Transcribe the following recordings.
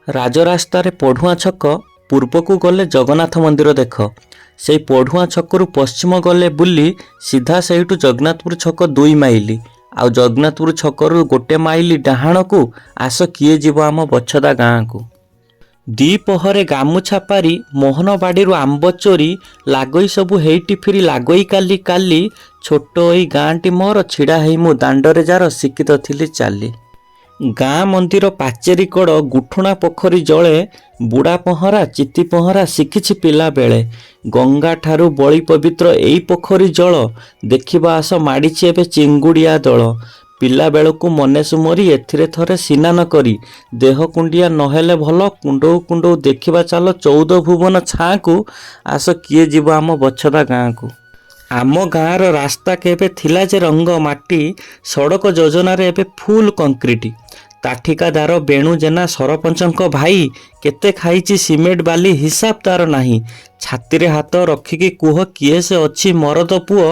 ରାଜରାସ୍ତାରେ ପଢୁଆଁ ଛକ ପୂର୍ବକୁ ଗଲେ ଜଗନ୍ନାଥ ମନ୍ଦିର ଦେଖ। ସେଇ ପଢୁଆଁ ଛକରୁ ପଶ୍ଚିମ ଗଲେ ବୁଲି ସିଧା ସେଇଠୁ ଜଗନ୍ନାଥପୁର ଛକ 2 ମାଇଲି। ଆଉ ଜଗନ୍ନାଥପୁର ଛକରୁ 1 ମାଇଲି ଡାହାଣକୁ ଆସ କିଏ ଯିବ ଆମ ବଛଦା ଗାଁକୁ। ଦିପହରେ ଗାମୁଛା ପାରି ମୋହନବାଡ଼ିରୁ ଆମ୍ବ ଚୋରି ଲାଗଇ ସବୁ ହେଇଟି ଫିରି ଲାଗଇ କାଲି କାଲି ଛୋଟ ଏଇ ଗାଁଟି ମୋର ଛିଡ଼ା ହେଇ ମୁଁ ଦାଣ୍ଡରେ ଯାର ଶିକ୍ଷିତ ଥିଲି ଚାଲି। ଗାଁ ମନ୍ଦିର ପାଚେରୀ କଡ଼ ଗୁଠୁଣା ପୋଖରୀ ଜଳେ ବୁଢ଼ା ପହଁରା ଚିତି ପହଁରା ଶିଖିଛି ପିଲା ବେଳେ। ଗଙ୍ଗା ଠାରୁ ବଳି ପବିତ୍ର ଏଇ ପୋଖରୀ ଜଳ ଦେଖିବା ଆସ ମାଡ଼ିଛି ଏବେ ଚିଙ୍ଗୁଡ଼ିଆ ଦଳ। ପିଲା ବେଳକୁ ମନେସୁ ମରି ଏଥିରେ ଥରେ ସ୍ନାନ କରି ଦେହ କୁଣ୍ଡିଆ ନହେଲେ ଭଲ କୁଣ୍ଡଉ କୁଣ୍ଡଉ ଦେଖିବା ଚାଲ 14 ଭୁବନ ଛାଁକୁ ଆସ କିଏ ଯିବ ଆମ ବଛଦା ଗାଁକୁ। ଆମ ଗାଁର ରାସ୍ତା କେବେ ଥିଲା ଯେ ରଙ୍ଗ ମାଟି ସଡ଼କ ଯୋଜନାରେ ଏବେ ଫୁଲ କଂକ୍ରିଟ। ତାଠିକାଦାର ବେଣୁ ଜେନା ସରପଞ୍ଚଙ୍କ ଭାଇ କେତେ ଖାଇଛି ସିମେଣ୍ଟ ବାଲି ହିସାବ ତାର ନାହିଁ। ଛାତିରେ ହାତ ରଖିକି କୁହ କିଏ ସେ ଅଛି ମରଦ ପୁଅ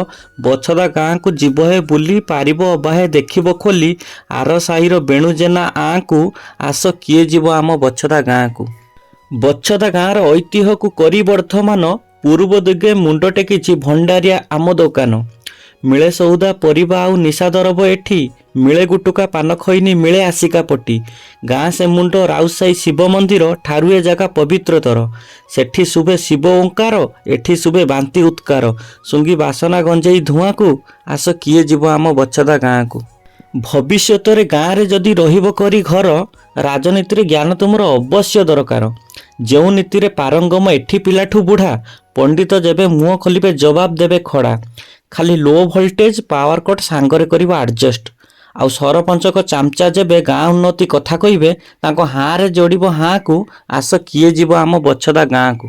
ବଛଦା ଗାଁକୁ ଯିବ ହେ ବୁଲି ପାରିବ ଅବାହେ ଦେଖିବ ଖୋଲି ଆର ସାହିର ବେଣୁ ଜେନା ଆଁକୁ ଆସ କିଏ ଯିବ ଆମ ବଛଦା ଗାଁକୁ। ବଛଦା ଗାଁର ଐତିହ୍ୟକୁ କରି ବର୍ଦ୍ଧମାନ ପୂର୍ବ ଦିଗେ ମୁଣ୍ଡ ଟେକିଛି ଭଣ୍ଡାରିଆ ଆମ ଦୋକାନ। ମିଳେ ସଉଦା ପରିବା ଆଉ ନିଶା ଦରବ ଏଠି ମିଳେ ଗୁଟୁକା ପାନ ଖଇନି ମିଳେ ଆସିକା ପଟି। ଗାଁ ସେ ମୁଣ୍ଡ ରାଉସାହି ଶିବ ମନ୍ଦିର ଠାରୁ ଏ ଜାଗା ପବିତ୍ରତର। ସେଠି ଶୁଭେ ଶିବ ଓଙ୍କାର ଏଠି ଶୁଭେ ବାନ୍ତି ଉତ୍କାର ଶୁଙ୍ଗି ବାସନା ଗଞ୍ଜେଇ ଧୂଆଁକୁ ଆସ କିଏ ଯିବ ଆମ ବଛଦା ଗାଁକୁ। ଭବିଷ୍ୟତରେ ଗାଁରେ ଯଦି ରହିବ କରି ଘର ରାଜନୀତିରେ ଜ୍ଞାନ ତୁମର ଅବଶ୍ୟ ଦରକାର। ଯେଉଁ ନୀତିରେ ପାରଙ୍ଗମ ଏଠି ପିଲାଠୁ ବୁଢ଼ା ପଣ୍ଡିତ ଯେବେ ମୁହଁ ଖୋଲିବେ ଜବାବ ଦେବେ ଖଡ଼ା। ଖାଲି ଲୋ ଭୋଲ୍ଟେଜ ପାୱାର କଟ୍ ସାଙ୍ଗରେ କରିବ ଆଡ଼ଜଷ୍ଟ। ଆଉ ସରପଞ୍ଚଙ୍କ ଚାମଚା ଯେବେ ଗାଁ ଉନ୍ନତି କଥା କହିବେ ତାଙ୍କ ହାଁରେ ଯୋଡ଼ିବ ହାଁକୁ ଆସ କିଏ ଯିବ ଆମ ବଛଦା ଗାଁକୁ।